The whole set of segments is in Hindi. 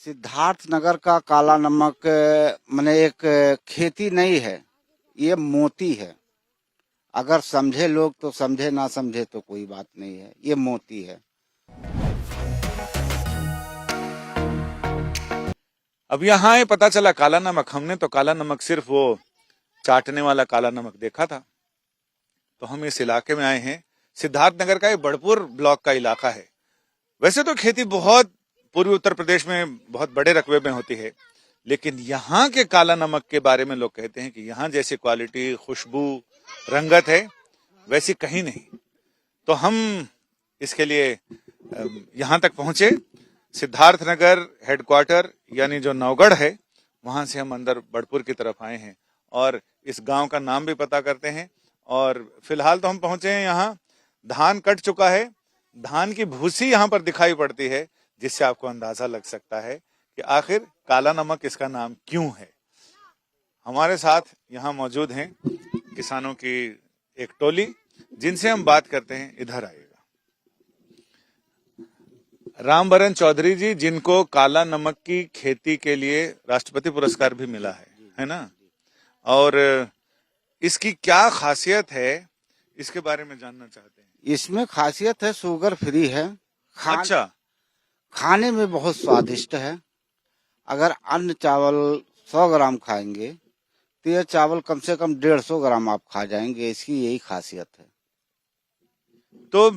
सिद्धार्थ नगर का काला नमक माने एक खेती नहीं है, ये मोती है। अगर समझे लोग तो समझे, ना समझे तो कोई बात नहीं है, ये मोती है। अब यहाँ ये पता चला काला नमक, हमने तो काला नमक सिर्फ वो चाटने वाला काला नमक देखा था। तो हम इस इलाके में आए हैं। सिद्धार्थ नगर का ये बड़पुर ब्लॉक का इलाका है। वैसे तो खेती बहुत पूर्वी उत्तर प्रदेश में बहुत बड़े रकबे में होती है, लेकिन यहाँ के काला नमक के बारे में लोग कहते हैं कि यहाँ जैसी क्वालिटी, खुशबू, रंगत है वैसी कहीं नहीं। तो हम इसके लिए यहाँ तक पहुंचे। सिद्धार्थ नगर हेडक्वार्टर यानी जो नौगढ़ है, वहां से हम अंदर बड़पुर की तरफ आए हैं और इस गांव का नाम भी पता करते हैं। और फिलहाल तो हम पहुंचे हैं यहाँ। धान कट चुका है, धान की भूसी यहाँ पर दिखाई पड़ती है, जिससे आपको अंदाजा लग सकता है कि आखिर काला नमक इसका नाम क्यों है। हमारे साथ यहाँ मौजूद हैं किसानों की एक टोली, जिनसे हम बात करते हैं। इधर आइएगा। रामबरन चौधरी जी, जिनको काला नमक की खेती के लिए राष्ट्रपति पुरस्कार भी मिला है ना? और इसकी क्या खासियत है, इसके बारे में जानना चाहते हैं। इसमें खासियत है, शुगर फ्री है। अच्छा, खाने में बहुत स्वादिष्ट है। अगर अन्य चावल 100 ग्राम खाएंगे तो यह चावल कम से कम 150 ग्राम आप खा जाएंगे। इसकी यही खासियत है। तो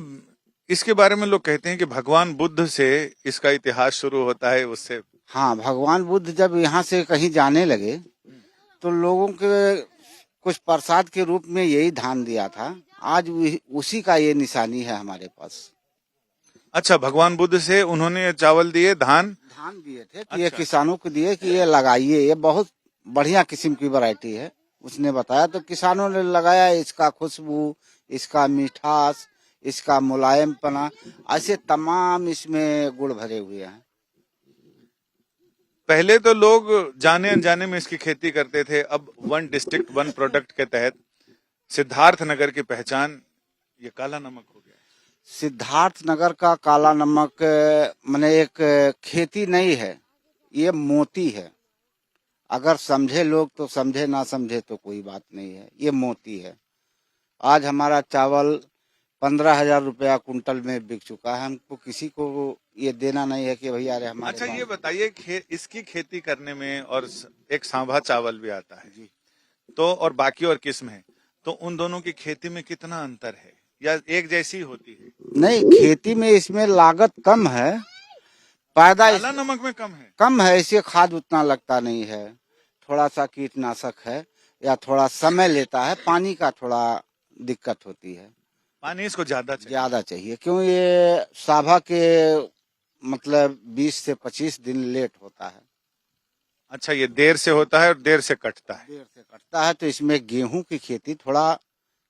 इसके बारे में लोग कहते हैं कि भगवान बुद्ध से इसका इतिहास शुरू होता है। उससे हाँ, भगवान बुद्ध जब यहाँ से कहीं जाने लगे तो लोगों के कुछ प्रसाद के रूप में यही धान दिया था। आज उसी का ये निशानी है हमारे पास। अच्छा, भगवान बुद्ध से उन्होंने चावल दिए, धान दिए थे कि अच्छा। ये किसानों को दिए कि ये लगाइए, ये बहुत बढ़िया किस्म की वैरायटी है। उसने बताया तो किसानों ने लगाया। इसका खुशबू, इसका मिठास, इसका मुलायमपना, ऐसे तमाम इसमें गुण भरे हुए हैं। पहले तो लोग जाने अनजाने में इसकी खेती करते थे। अब वन डिस्ट्रिक्ट वन प्रोडक्ट के तहत सिद्धार्थ नगर की पहचान ये काला नमक हो गया। सिद्धार्थ नगर का काला नमक माने एक खेती नहीं है, ये मोती है। अगर समझे लोग तो समझे, ना समझे तो कोई बात नहीं है, ये मोती है। आज हमारा चावल 15,000 रुपया कुंटल में बिक चुका है। हमको किसी को ये देना नहीं है कि भैया अरे हमारे। अच्छा, ये बताइए, इसकी खेती करने में और एक सांभा चावल भी आता है जी, तो और बाकी और किस्म है, तो उन दोनों की खेती में कितना अंतर है या एक जैसी होती है? नहीं, खेती में इसमें लागत कम है, पैदा काला नमक में कम है। इसे खाद उतना लगता नहीं है, थोड़ा सा कीटनाशक है या थोड़ा समय लेता है, पानी का थोड़ा दिक्कत होती है। पानी इसको ज्यादा चाहिए क्यों ये साभा के मतलब 20 से 25 दिन लेट होता है। अच्छा, ये देर से होता है और देर से कटता है। तो इसमें गेहूं की खेती थोड़ा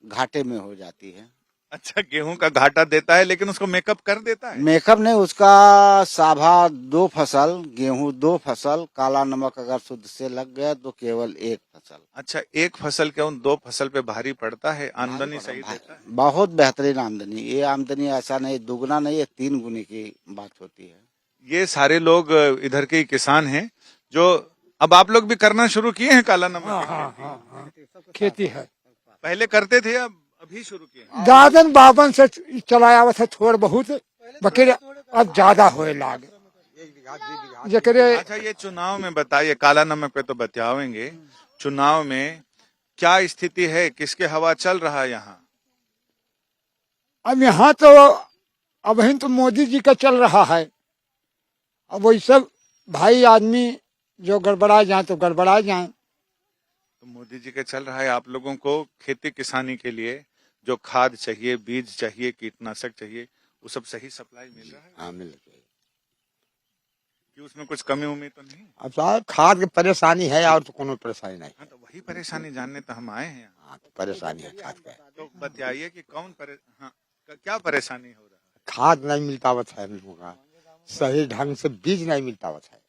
घाटे में हो जाती है। अच्छा, गेहूं का घाटा देता है, लेकिन उसको मेकअप कर देता है। मेकअप नहीं, उसका साभा 2 फसल, गेहूं 2 फसल, काला नमक अगर शुद्ध से लग गया तो केवल 1 फसल। अच्छा, 1 फसल क्यों 2 फसल पे भारी पड़ता है? आमदनी सही देता है? बहुत बेहतरीन आमदनी। ये आमदनी ऐसा नहीं, दुगना नहीं, ये 3 गुनी की बात होती है। ये सारे लोग इधर के किसान हैं जो अब आप लोग भी करना शुरू किए हैं काला नमक? हाँ, खेती है। पहले करते थे, अब अभी शुरू किए? दादन बाबन से चलाया हुआ था थोड़ा बहुत, बकरे अब ज्यादा होए लाग जकरे। अच्छा, ये चुनाव में बताइए, काला नमक पे तो बतावेंगे, चुनाव में क्या स्थिति है, किसके हवा चल रहा है यहाँ? अब यहाँ तो अब तो मोदी जी का चल रहा है। अब वही सब भाई आदमी जो गड़बड़ा जाए तो गड़बड़ा जाए। तो मोदी जी का चल रहा है। आप लोगों को खेती किसानी के लिए जो खाद चाहिए, बीज चाहिए, कीटनाशक चाहिए, वो सब सही सप्लाई मिल रहा है? हाँ, मिल रही है। कि उसमें कुछ कमी उम्मीद तो नहीं? अब साहब खाद की परेशानी है और तो कोनो परेशानी नहीं। हाँ, तो वही परेशानी जानने तो हम आए हैं। हाँ, तो परेशानी है खाद का। तो बताइए कि हाँ, क्या परेशानी हो रहा है? खाद नहीं मिलता हुआ है हम लोगों का, सही ढंग से बीज नहीं मिलता हुआ है।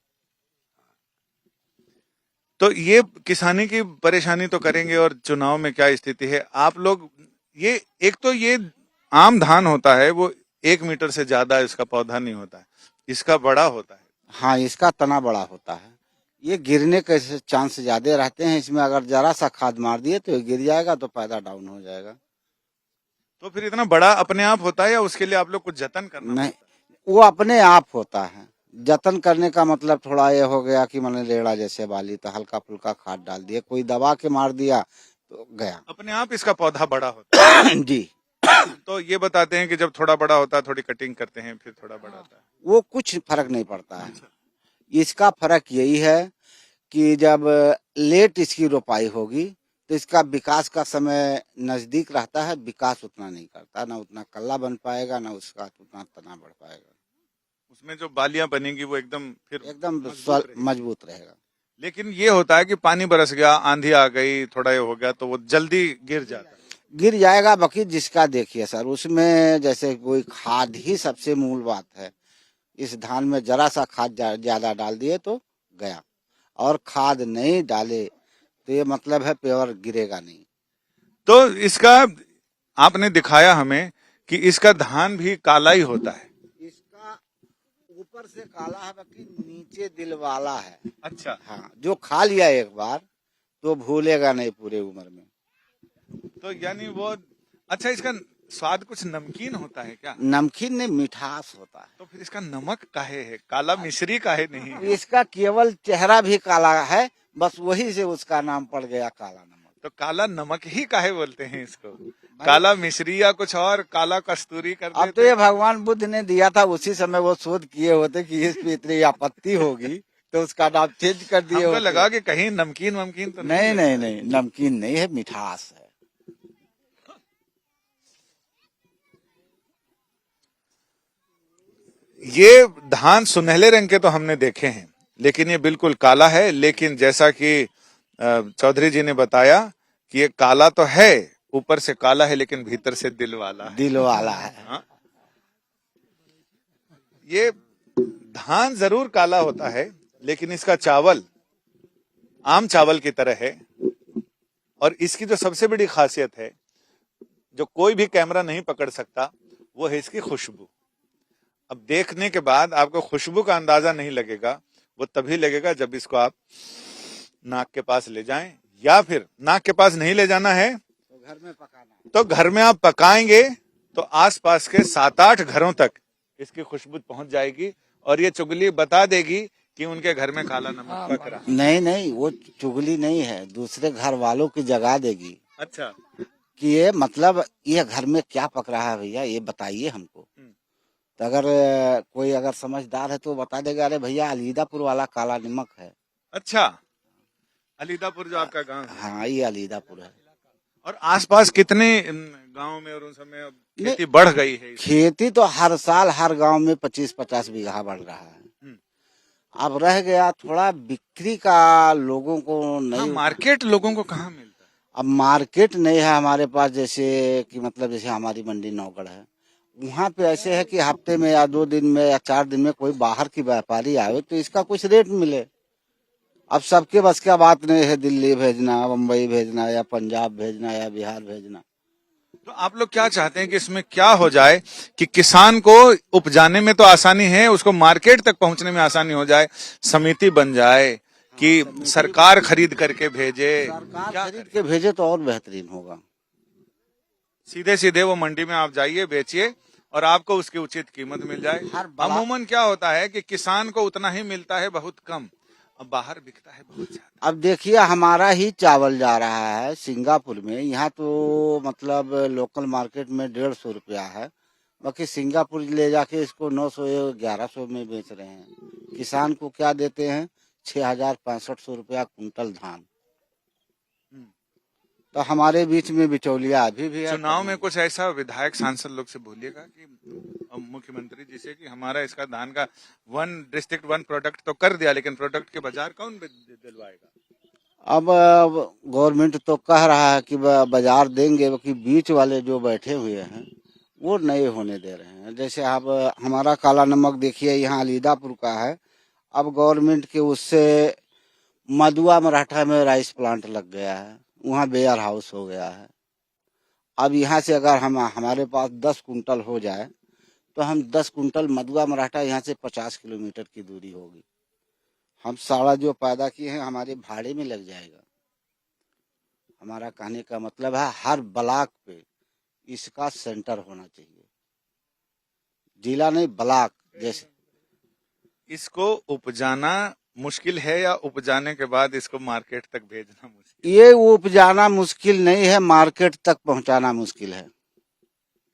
तो ये किसानी की परेशानी तो करेंगे, और चुनाव में क्या स्थिति है आप लोग? ये एक तो ये आम धान होता है, वो 1 मीटर से ज्यादा इसका पौधा नहीं होता है, इसका बड़ा होता है। हाँ, इसका तना बड़ा होता है। ये गिरने के चांस ज्यादा रहते हैं। इसमें अगर जरा सा खाद मार दिए तो ये गिर जाएगा, तो पैदा डाउन हो जाएगा। तो फिर इतना बड़ा अपने आप होता है या उसके लिए आप लोग कुछ जतन करना नहीं, पड़ता वो अपने आप होता है। जतन करने का मतलब थोड़ा ये हो गया कि मैंने रेड़ा जैसे वाली तो हल्का फुल्का खाद डाल दिया, कोई दबा के मार दिया तो गया। है? अपने आप इसका पौधा बड़ा होता है। जी, तो ये बताते हैं कि जब थोड़ा बड़ा होता है थोड़ी कटिंग करते हैं, फिर थोड़ा बड़ा होता है। वो कुछ फर्क नहीं पड़ता है। इसका फर्क यही है कि जब लेट इसकी रोपाई होगी तो इसका विकास का समय नजदीक रहता है, विकास उतना नहीं करता, ना उतना कल्ला बन पाएगा, ना उसका उतना तना बढ़ पाएगा। उसमें जो बालियां बनेंगी वो एकदम फिर एकदम मजबूत रहेगी। मजबूत रहेगा। लेकिन ये होता है कि पानी बरस गया, आंधी आ गई, थोड़ा ये हो गया तो वो जल्दी गिर जाता है। गिर जाएगा। बाकी जिसका देखिए सर, उसमें जैसे कोई खाद ही सबसे मूल बात है। इस धान में जरा सा खाद ज्यादा डाल दिए तो गया, और खाद नहीं डाले तो ये मतलब है प्योर गिरेगा नहीं। तो इसका आपने दिखाया हमें कि इसका धान भी काला ही होता है। इसका ऊपर से काला है, बाकी नीचे दिल वाला है। अच्छा। हाँ, जो खा लिया एक बार तो भूलेगा नहीं पूरे उम्र में। तो यानी वो अच्छा, इसका स्वाद कुछ नमकीन होता है क्या? नमकीन नहीं, मिठास होता है। तो फिर इसका नमक काहे है, काला मिश्री काहे नहीं है? इसका केवल चेहरा भी काला है, बस वही से उसका नाम पड़ गया काला नमक। तो काला नमक ही काहे बोलते हैं इसको? काला मिश्री या कुछ और काला कस्तूरी कर अब तो ये भगवान बुद्ध ने दिया था, उसी समय वो शोध किए होते कि इस पे इतनी आपत्ति होगी तो उसका नाम चेंज कर दिए हमको होते। लगा कि कहीं नमकीन वमकीन तो नहीं नहीं नहीं, नमकीन नहीं है, मिठास है। ये धान सुनहले रंग के तो हमने देखे हैं, लेकिन ये बिल्कुल काला है। लेकिन जैसा कि चौधरी जी ने बताया कि ये काला तो है, ऊपर से काला है, लेकिन भीतर से दिल वाला है। दिल वाला है। हाँ? ये धान जरूर काला होता है, लेकिन इसका चावल आम चावल की तरह है। और इसकी जो सबसे बड़ी खासियत है, जो कोई भी कैमरा नहीं पकड़ सकता, वो है इसकी खुशबू। अब देखने के बाद आपको खुशबू का अंदाजा नहीं लगेगा, वो तभी लगेगा जब इसको आप नाक के पास ले जाएं, या फिर नाक के पास नहीं ले जाना है तो घर में पकाना है। तो घर में आप पकाएंगे तो आसपास के 7-8 घरों तक इसकी खुशबू पहुंच जाएगी, और ये चुगली बता देगी कि उनके घर में काला नमक पक रहा है। नहीं नहीं, वो चुगली नहीं है, दूसरे घर वालों की जगा देगी। अच्छा। कि ये मतलब ये घर में क्या पक रहा है भैया, ये बताइए हमको। तो अगर कोई अगर समझदार है तो बता देगा, अरे भैया अलीदापुर वाला काला नमक है। अच्छा, अलीदापुर जो आपका गांव है। हाँ, ये अलीदापुर है। और आसपास कितने गांव में और उन सब में अब खेती बढ़ गई है? खेती तो हर साल हर गांव में 25-50 बीघा बढ़ रहा है। अब रह गया थोड़ा बिक्री का, लोगों को नहीं। हाँ, मार्केट लोगों को कहाँ मिलता है? अब मार्केट नहीं है हमारे पास, जैसे कि मतलब जैसे हमारी मंडी नौगढ़ है, वहाँ पे ऐसे है कि हफ्ते में या 2 दिन में या 4 दिन में कोई बाहर की व्यापारी आवे तो इसका कुछ रेट मिले। अब सबके बस का बात नहीं है दिल्ली भेजना, मुंबई भेजना, या पंजाब भेजना, या बिहार भेजना। तो आप लोग क्या चाहते हैं कि इसमें क्या हो जाए कि किसान को उपजाने में तो आसानी है, उसको मार्केट तक पहुंचने में आसानी हो जाए, समिति बन जाए कि सरकार खरीद करके भेजे? सरकार क्या खरीद के भेजे तो और बेहतरीन होगा। सीधे सीधे वो मंडी में आप जाइए, बेचिए, और आपको उसकी उचित कीमत मिल जाए। अमूमन क्या होता है कि किसान को उतना ही मिलता है, बहुत कम, अब बाहर बिकता है बहुत ज्यादा। अब देखिए हमारा ही चावल जा रहा है सिंगापुर में, यहाँ तो मतलब लोकल मार्केट में 150 रुपया है, बाकी सिंगापुर ले जाके इसको 900-1100 में बेच रहे हैं। किसान को क्या देते हैं, 6000-6500 रुपया कुंटल धान। तो हमारे बीच में बिचौलिया अभी भी है। चुनाव में कुछ ऐसा विधायक सांसद लोग से बोलिएगा कि मुख्यमंत्री जी से कि हमारा इसका धान का 1 डिस्ट्रिक्ट 1 प्रोडक्ट तो कर दिया, लेकिन प्रोडक्ट के बाजार कौन दिलवाएगा? अब गवर्नमेंट तो कह रहा है कि बाजार देंगे, बाकी बीच वाले जो बैठे हुए हैं वो नहीं होने दे रहे हैं। जैसे अब हमारा काला नमक देखिए यहाँ अलीदापुर का है, अब गवर्नमेंट के उससे मधुआ मराठा में राइस प्लांट लग गया है, वहाँ वेयर हाउस हो गया है। अब यहाँ से अगर हमारे पास 10 कुंटल हो जाए तो हम 10 कुंटल मधुआ मराठा यहाँ से 50 किलोमीटर की दूरी होगी। हम साड़ा जो पैदा किए हैं हमारे भाड़े में लग जाएगा। हमारा कहने का मतलब है हर ब्लॉक पे इसका सेंटर होना चाहिए, जिला नहीं ब्लॉक। जैसे इसको उपजाना मुश्किल है या उपजाने के बाद इसको मार्केट तक भेजना मुश्किल? ये उपजाना मुश्किल नहीं है, मार्केट तक पहुंचाना मुश्किल है।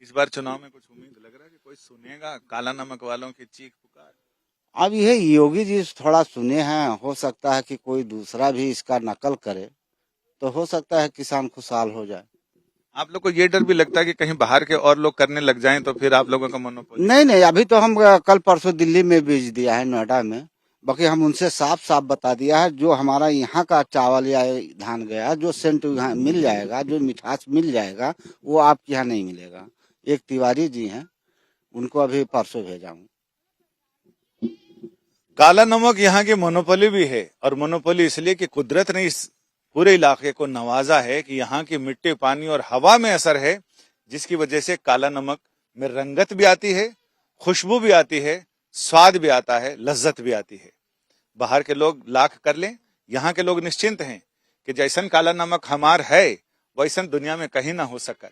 इस बार चुनाव में कुछ उम्मीद लग रहा है कि कोई सुनेगा काला नमक वालों की चीख पुकार? अब यह योगी जी थोड़ा सुने हैं, हो सकता है कि कोई दूसरा भी इसका नकल करे तो हो सकता है किसान खुशहाल हो जाए। आप लोग को ये डर भी लगता है कि कहीं बाहर के और लोग करने लग जाएं तो फिर आप लोगों का मोनोपोली? नहीं, अभी तो हम कल परसों दिल्ली में बेच दिया है, नोएडा में। बाकी हम उनसे साफ साफ बता दिया है, जो हमारा यहाँ का चावल या धान गया, जो सेंट यहाँ मिल जाएगा, जो मिठास मिल जाएगा, वो आपके यहाँ नहीं मिलेगा। एक तिवारी जी हैं, उनको अभी परसों भेजा हूँ। काला नमक यहाँ की मोनोपोली भी है, और मोनोपोली इसलिए कि कुदरत ने इस पूरे इलाके को नवाजा है कि यहाँ की मिट्टी, पानी और हवा में असर है, जिसकी वजह से काला नमक में रंगत भी आती है, खुशबू भी आती है, स्वाद भी आता है, लज्जत भी आती है। बाहर के लोग लाख कर लें, यहाँ के लोग निश्चिंत हैं कि जैसन काला नमक हमार है वैसन दुनिया में कहीं ना हो सका।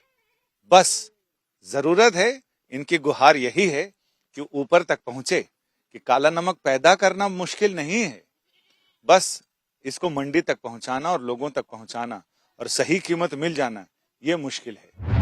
बस जरूरत है, इनकी गुहार यही है कि ऊपर तक पहुंचे कि काला नमक पैदा करना मुश्किल नहीं है, बस इसको मंडी तक पहुंचाना और लोगों तक पहुंचाना और सही कीमत मिल जाना, ये मुश्किल है।